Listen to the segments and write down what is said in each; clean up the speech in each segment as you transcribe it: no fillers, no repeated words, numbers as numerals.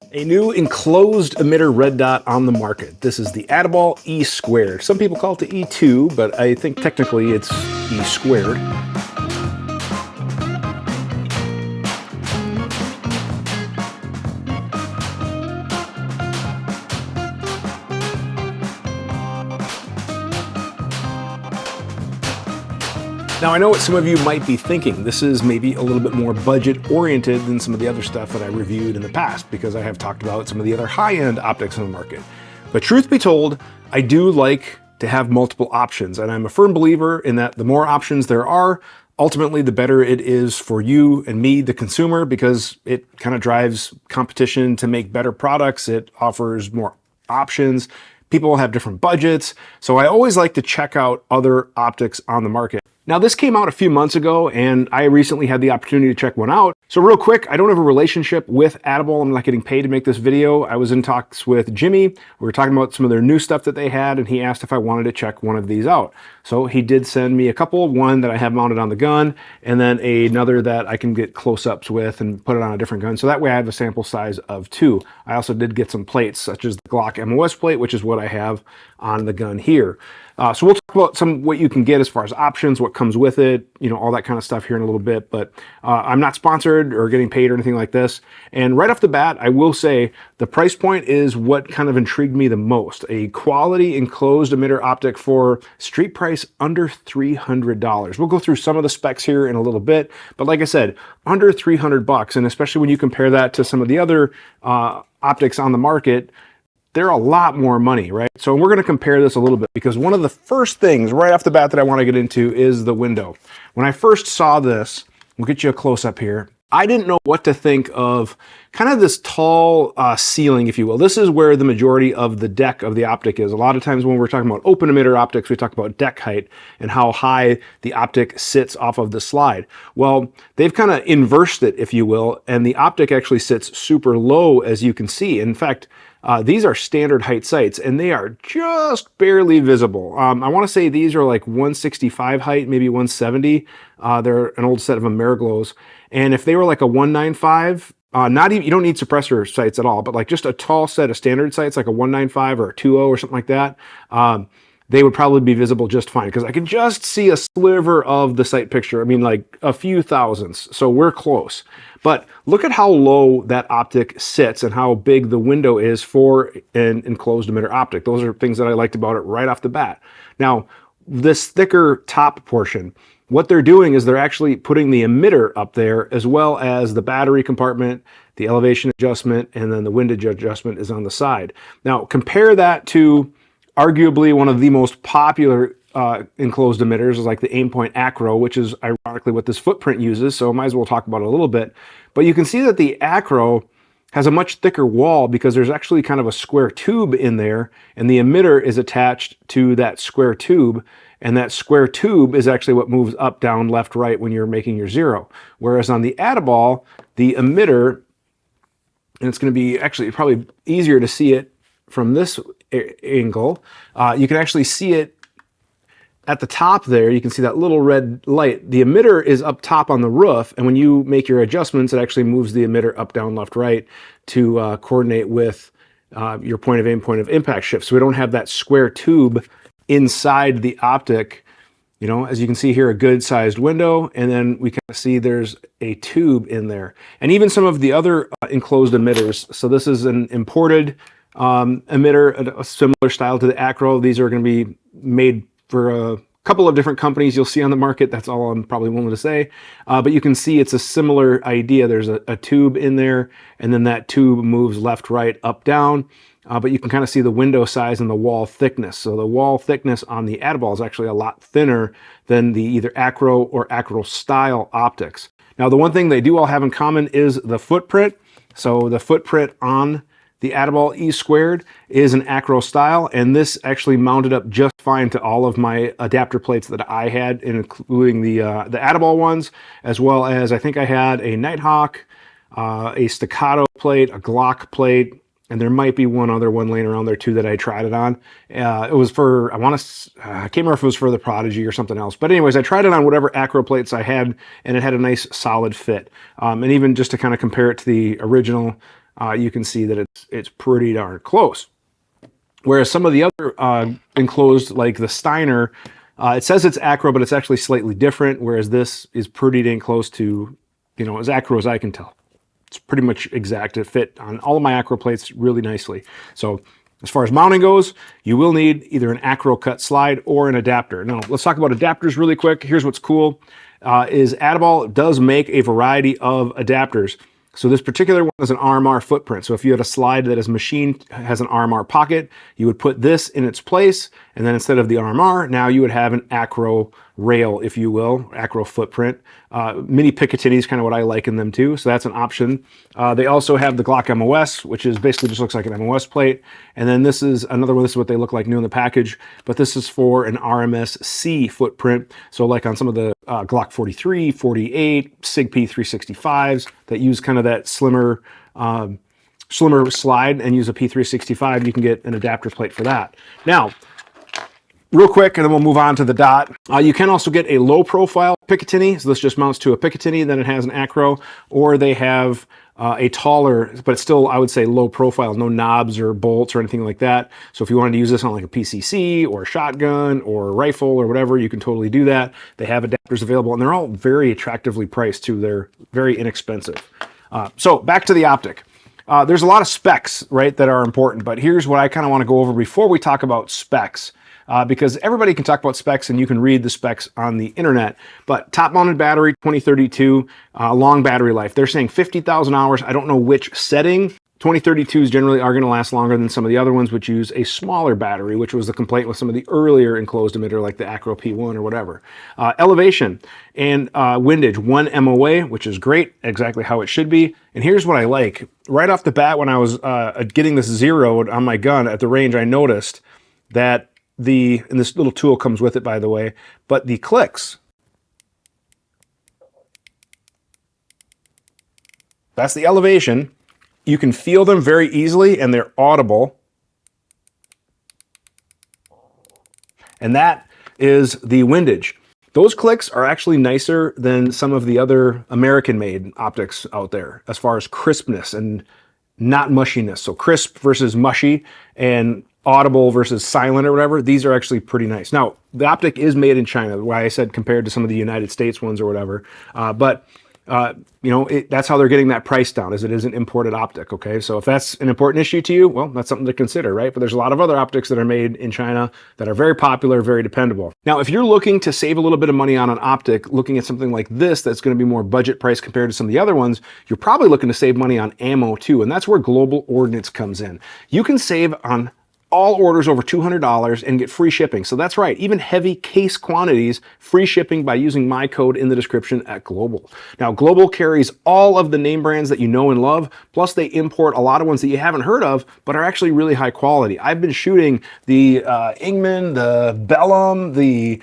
A new enclosed emitter red dot on the market. This is the Atibal E squared. Some people call it the E2, but I think technically it's E squared. Now I know what some of you might be thinking. This is maybe a little bit more budget oriented than some of the other stuff that I reviewed in the past, because I have talked about some of the other high-end optics on the market. But truth be told, I do like to have multiple options, and I'm a firm believer in that the more options there are, ultimately the better it is for you and me, the consumer, because it kind of drives competition to make better products. It offers more options. People have different budgets. So I always like to check out other optics on the market. Now this came out a few months ago and I recently had the opportunity to check one out. So real quick, I don't have a relationship with Atibal. I'm not getting paid to make this video. I was in talks with Jimmy. We were talking about some of their new stuff that they had and he asked if I wanted to check one of these out. So he did send me a couple, one that I have mounted on the gun and then another that I can get close-ups with and put it on a different gun. So that way I have a sample size of 2. I also did get some plates such as the Glock MOS plate, which is what I have on the gun here. So we'll talk about what you can get as far as options, what comes with it, all that kind of stuff here in a little bit. But I'm not sponsored or getting paid or anything like this. And right off the bat, I will say the price point is what kind of intrigued me the most. A quality enclosed emitter optic for street price under $300. We'll go through some of the specs here in a little bit. But like I said, under 300 bucks. And especially when you compare that to some of the other optics on the market, they're a lot more money, right? So we're going to compare this a little bit because one of the first things right off the bat that I want to get into is the window. When I first saw this, we'll get you a close up here. I didn't know what to think of kind of this tall ceiling, if you will. This is where the majority of the deck of the optic is. A lot of times when we're talking about open emitter optics, we talk about deck height and how high the optic sits off of the slide. Well, they've kind of inversed it, if you will, and the optic actually sits super low, as you can see. In fact, these are standard height sights and they are just barely visible. I want to say these are like 165 height, maybe 170. They're an old set of Ameriglows. And if they were like a 195, not even, you don't need suppressor sights at all, but like just a tall set of standard sights, like a 195 or a 2.0 or something like that, they would probably be visible just fine because I can just see a sliver of the sight picture. I mean, like a few thousandths. So we're close. But look at how low that optic sits and how big the window is for an enclosed emitter optic. Those are things that I liked about it right off the bat. Now, this thicker top portion, what they're doing is they're actually putting the emitter up there as well as the battery compartment, the elevation adjustment, and then the windage adjustment is on the side. Now, compare that to arguably one of the most popular enclosed emitters is like the Aimpoint Acro, which is ironically what this footprint uses, so I might as well talk about it a little bit. But you can see that the Acro has a much thicker wall because there's actually kind of a square tube in there, and the emitter is attached to that square tube, and that square tube is actually what moves up, down, left, right when you're making your zero. Whereas on the Atibal, the emitter, and it's going to be actually probably easier to see it from this angle, you can actually see it at the top there. You can see that little red light. The emitter is up top on the roof, and when you make your adjustments, it actually moves the emitter up, down, left, right to coordinate with your point of aim, point of impact shift. So we don't have that square tube inside the optic. As you can see here, a good sized window, and then we kind of see there's a tube in there. And even some of the other enclosed emitters. So this is an imported emitter, a similar style to the Acro. These are going to be made for a couple of different companies you'll see on the market. That's all I'm probably willing to say. But you can see it's a similar idea. There's a tube in there, and then that tube moves left, right, up, down. But you can kind of see the window size and the wall thickness. So the wall thickness on the Atibal is actually a lot thinner than the either Acro or Acro style optics. Now, the one thing they do all have in common is the footprint. So the footprint on the Atibal E squared is an Acro style, and this actually mounted up just fine to all of my adapter plates that I had, including the Atibal ones, as well as I think I had a Nighthawk, a Staccato plate, a Glock plate, and there might be one other one laying around there too that I tried it on. It was for, I can't remember if it was for the Prodigy or something else. But anyways, I tried it on whatever Acro plates I had, and it had a nice solid fit. And even just to kind of compare it to the original you can see that it's pretty darn close. Whereas some of the other enclosed, like the Steiner, it says it's acro, but it's actually slightly different, whereas this is pretty dang close to, you know, as acro as I can tell. It's pretty much exact. It fit on all of my acro plates really nicely. So as far as mounting goes, you will need either an acro cut slide or an adapter. Now, let's talk about adapters really quick. Here's what's cool, is Atibal does make a variety of adapters. So this particular one is an RMR footprint. So if you had a slide that is machined, has an RMR pocket, you would put this in its place, and then instead of the RMR, now you would have an acro rail, if you will, acro footprint. Mini Picatinny is kind of what I liken them to, so that's an option. They also have the Glock MOS, which is basically just looks like an MOS plate. And then this is another one. This is what they look like new in the package, but this is for an RMS-C footprint. So like on some of the Glock 43, 48, SIG P365s that use kind of that slimmer slide and use a P365, you can get an adapter plate for that. Now, real quick, and then we'll move on to the dot. You can also get a low profile Picatinny. So this just mounts to a Picatinny, then it has an acro, or they have a taller, but still, I would say low profile, no knobs or bolts or anything like that. So if you wanted to use this on like a PCC or a shotgun or a rifle or whatever, you can totally do that. They have adapters available, and they're all very attractively priced too. They're very inexpensive. So back to the optic. There's a lot of specs, right, that are important, but here's what I kind of want to go over before we talk about specs. Because everybody can talk about specs and you can read the specs on the internet, but top mounted battery 2032, long battery life. They're saying 50,000 hours. I don't know which setting. 2032s generally are going to last longer than some of the other ones, which use a smaller battery, which was the complaint with some of the earlier enclosed emitter like the Acro P1 or whatever. Elevation and windage, 1 MOA, which is great, exactly how it should be. And here's what I like. Right off the bat, when I was getting this zeroed on my gun at the range, I noticed that and this little tool comes with it, by the way, but the clicks, that's the elevation. You can feel them very easily and they're audible. And that is the windage. Those clicks are actually nicer than some of the other American-made optics out there as far as crispness and not mushiness. So crisp versus mushy and audible versus silent or whatever, these are actually pretty nice. Now, the optic is made in China, why I said compared to some of the United States ones or whatever, you know, that's how they're getting that price down, as it is an imported optic, okay? So if that's an important issue to you, well, that's something to consider, right? But there's a lot of other optics that are made in China that are very popular, very dependable. Now, if you're looking to save a little bit of money on an optic, looking at something like this that's going to be more budget price compared to some of the other ones, you're probably looking to save money on ammo too, and that's where Global Ordnance comes in. You can save on all orders over $200 and get free shipping. So that's right, even heavy case quantities, free shipping by using my code in the description at Global. Now, Global carries all of the name brands that you know and love, plus they import a lot of ones that you haven't heard of, but are actually really high quality. I've been shooting the Ingman, the Bellum, the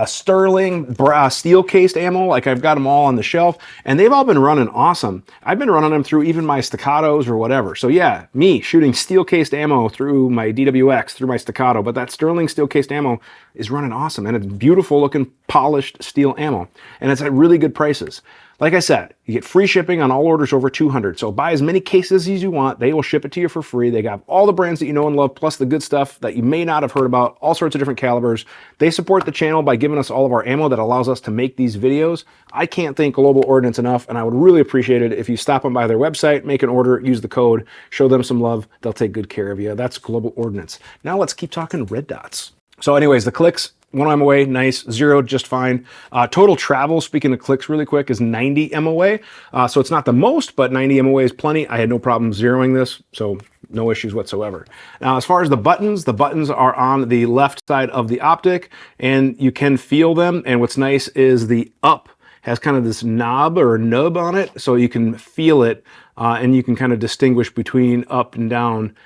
Sterling steel cased ammo, like I've got them all on the shelf, and they've all been running awesome. I've been running them through even my staccatos or whatever. So yeah, me shooting steel cased ammo through my DWX, through my staccato, but that Sterling steel cased ammo is running awesome, and it's beautiful looking polished steel ammo, and it's at really good prices. Like I said, you get free shipping on all orders over 200. So buy as many cases as you want. They will ship it to you for free. They got all the brands that you know and love, plus the good stuff that you may not have heard about, all sorts of different calibers. They support the channel by giving us all of our ammo that allows us to make these videos. I can't thank Global Ordnance enough, and I would really appreciate it if you stop on by their website, make an order, use the code, show them some love. They'll take good care of you. That's Global Ordnance. Now let's keep talking red dots. So anyways, the clicks, 1 MOA, nice, zeroed just fine. Total travel, speaking of clicks really quick, is 90 MOA. So it's not the most, but 90 MOA is plenty. I had no problem zeroing this, so no issues whatsoever. Now, as far as the buttons are on the left side of the optic, and you can feel them. And what's nice is the up has kind of this knob or nub on it, so you can feel it, and you can kind of distinguish between up and down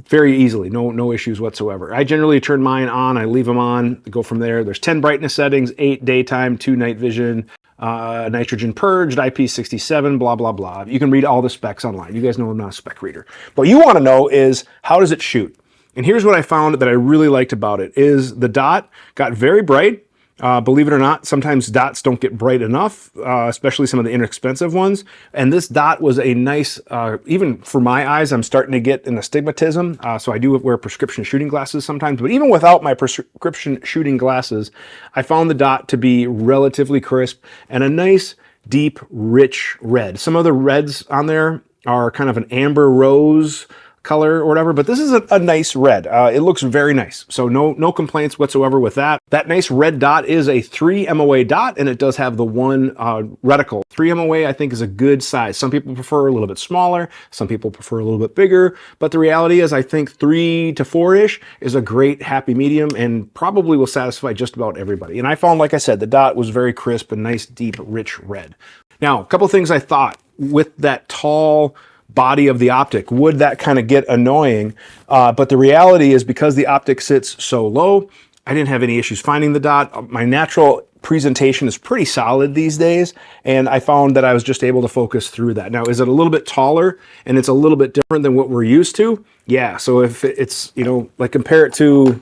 very easily, no issues whatsoever. I generally turn mine on, I leave them on, go from there. There's 10 brightness settings, 8 daytime, 2 night vision, nitrogen purged, IP67, blah, blah, blah. You can read all the specs online. You guys know I'm not a spec reader. What you want to know is, how does it shoot? And here's what I found that I really liked about it, is the dot got very bright, Believe it or not, sometimes dots don't get bright enough, especially some of the inexpensive ones. And this dot was a nice, even for my eyes, I'm starting to get an astigmatism. So I do wear prescription shooting glasses sometimes, but even without my prescription shooting glasses, I found the dot to be relatively crisp and a nice, deep, rich red. Some of the reds on there are kind of an amber rose color or whatever, but this is a nice red. It looks very nice. So no complaints whatsoever with that. That nice red dot is a 3 MOA dot, and it does have the one reticle. 3 MOA I think is a good size. Some people prefer a little bit smaller, some people prefer a little bit bigger, but the reality is I think 3 to 4-ish is a great happy medium and probably will satisfy just about everybody. And I found, like I said, the dot was very crisp and nice, deep, rich red. Now, a couple things I thought with that tall body of the optic, would that kind of get annoying? But the reality is, because the optic sits so low, I didn't have any issues finding the dot. My natural presentation is pretty solid these days, and I found that I was just able to focus through that. Now, is it a little bit taller and it's a little bit different than what we're used to? Yeah, so if it's, you know, like compare it to,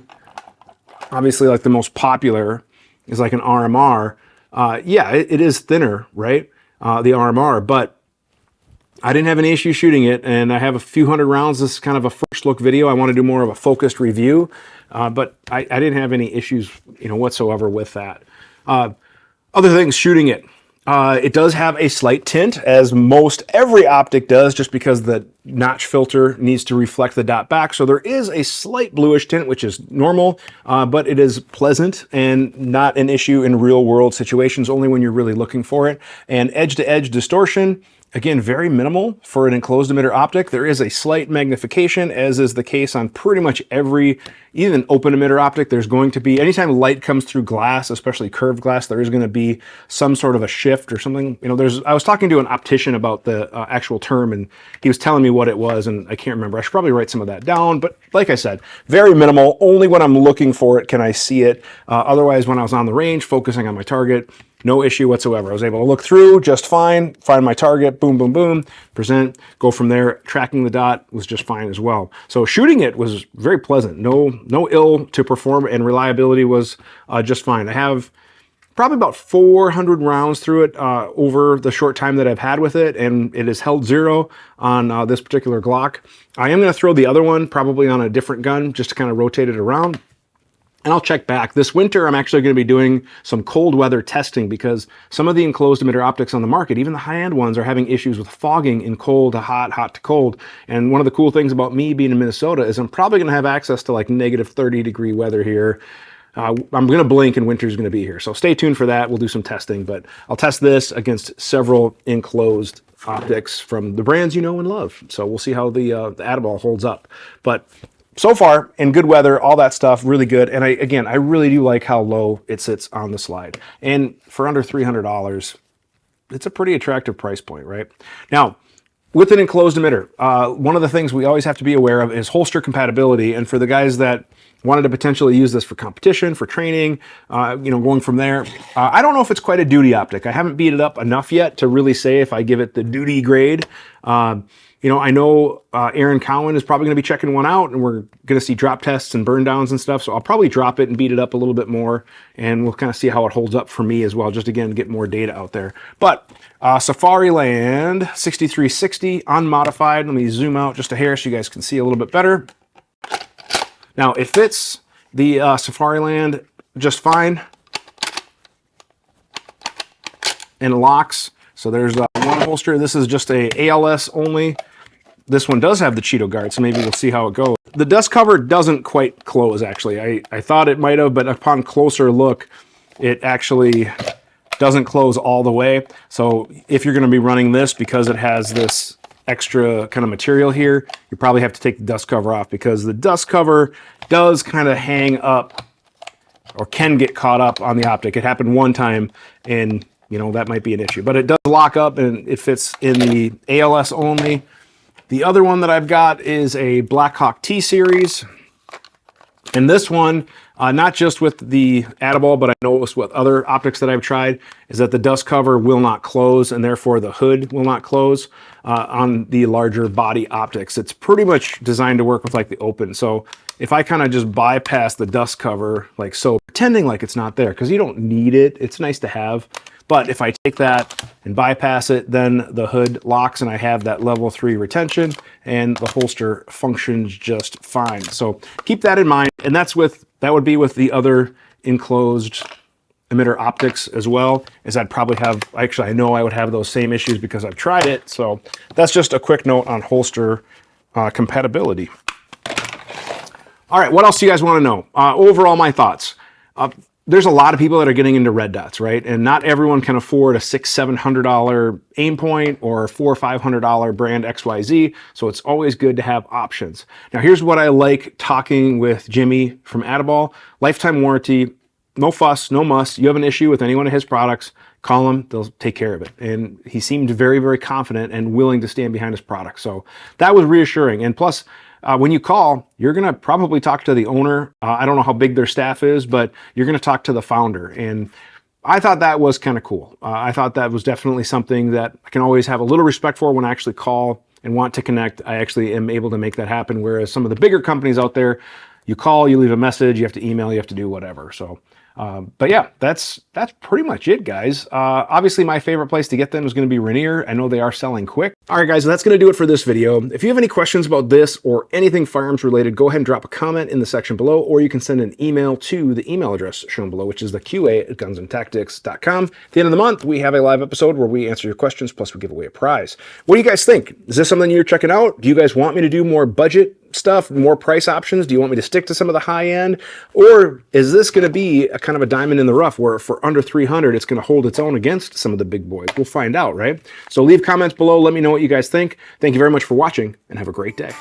obviously like the most popular is like an RMR. Yeah, it is thinner, right? The RMR, but I didn't have any issue shooting it, and I have a few hundred rounds. This is kind of a first look video. I want to do more of a focused review, but I didn't have any issues, you know, whatsoever with that. Other things shooting it. It does have a slight tint, as most every optic does, just because the notch filter needs to reflect the dot back. So there is a slight bluish tint, which is normal, but it is pleasant and not an issue in real world situations, only when you're really looking for it. And edge-to-edge distortion, again, very minimal for an enclosed emitter optic. There is a slight magnification, as is the case on pretty much every, even open emitter optic. There's going to be, anytime light comes through glass, especially curved glass, there is going to be some sort of a shift or something. You know, I was talking to an optician about the actual term, and he was telling me what it was, and I can't remember. I should probably write some of that down, but like I said, very minimal. Only when I'm looking for it can I see it. Otherwise, when I was on the range, focusing on my target, no issue whatsoever. I was able to look through just fine, find my target, boom, boom, boom, present, go from there. Tracking the dot was just fine as well. So shooting it was very pleasant. No ill to perform, and reliability was just fine. I have probably about 400 rounds through it over the short time that I've had with it, and it has held 0 on this particular Glock. I am going to throw the other one probably on a different gun just to kind of rotate it around. And I'll check back. This winter, I'm actually going to be doing some cold weather testing, because some of the enclosed emitter optics on the market, even the high-end ones, are having issues with fogging in cold to hot, hot to cold. And one of the cool things about me being in Minnesota is I'm probably going to have access to like negative 30-degree weather here. I'm going to blink and winter's going to be here. So stay tuned for that. We'll do some testing, but I'll test this against several enclosed optics from the brands you know and love. So we'll see how the Atibal holds up. But so far, in good weather, all that stuff, really good. And I really do like how low it sits on the slide. And for under $300, it's a pretty attractive price point, right? Now, with an enclosed emitter, one of the things we always have to be aware of is holster compatibility. And for the guys that wanted to potentially use this for competition, for training, you know, going from there, I don't know if it's quite a duty optic. I haven't beat it up enough yet to really say if I give it the duty grade. You know, I know Aaron Cowan is probably going to be checking one out, and we're going to see drop tests and burn downs and stuff. So I'll probably drop it and beat it up a little bit more, and we'll kind of see how it holds up for me as well, just again, get more data out there. But Safariland 6360 unmodified. Let me zoom out just a hair so you guys can see a little bit better. Now, it fits the Safariland just fine and locks. So there's one holster. This is just a ALS only. This one does have the Cheeto guard, so maybe we'll see how it goes. The dust cover doesn't quite close, actually. I thought it might have, but upon closer look, it actually doesn't close all the way. So if you're going to be running this, because it has this extra kind of material here, you probably have to take the dust cover off, because the dust cover does kind of hang up, or can get caught up on the optic. It happened one time, and you know, that might be an issue. But it does lock up, and it fits in the ALS only. The other one that I've got is a Blackhawk T-Series. And this one, not just with the Atibal, but I noticed with other optics that I've tried, is that the dust cover will not close, and therefore the hood will not close on the larger body optics. It's pretty much designed to work with like the open. So if I kind of just bypass the dust cover like so, pretending like it's not there, because you don't need it, it's nice to have. But if I take that and bypass it, then the hood locks and I have that level 3 retention and the holster functions just fine. So keep that in mind. And that would be with the other enclosed emitter optics as well, as I'd probably have, actually I know I would have those same issues because I've tried it. So that's just a quick note on holster compatibility. All right, what else do you guys want to know? Overall, my thoughts. There's a lot of people that are getting into red dots, right? And not everyone can afford a $600-700 aim point or $400 or $500 brand XYZ. So it's always good to have options. Now, here's what I like talking with Jimmy from Atibal. Lifetime warranty, no fuss, no muss. You have an issue with any one of his products, call him, they'll take care of it. And he seemed very, very confident and willing to stand behind his product. So that was reassuring. And plus, when you call, you're going to probably talk to the owner. I don't know how big their staff is, but you're going to talk to the founder. And I thought that was kind of cool. I thought that was definitely something that I can always have a little respect for when I actually call and want to connect. I actually am able to make that happen. Whereas some of the bigger companies out there, you call, you leave a message, you have to email, you have to do whatever. So, but yeah, that's pretty much it, guys. Obviously, my favorite place to get them is going to be Rainier. I know they are selling quick. All right, guys, that's going to do it for this video. If you have any questions about this or anything firearms related, go ahead and drop a comment in the section below, or you can send an email to the email address shown below, which is the QA@gunsandtactics.com. At the end of the month, we have a live episode where we answer your questions, plus we give away a prize. What do you guys think? Is this something you're checking out? Do you guys want me to do more budget stuff, more price options? Do you want me to stick to some of the high end? Or is this going to be a kind of a diamond in the rough where for under 300, it's going to hold its own against some of the big boys? We'll find out, right? So leave comments below. Let me know what you guys think. Thank you very much for watching and have a great day.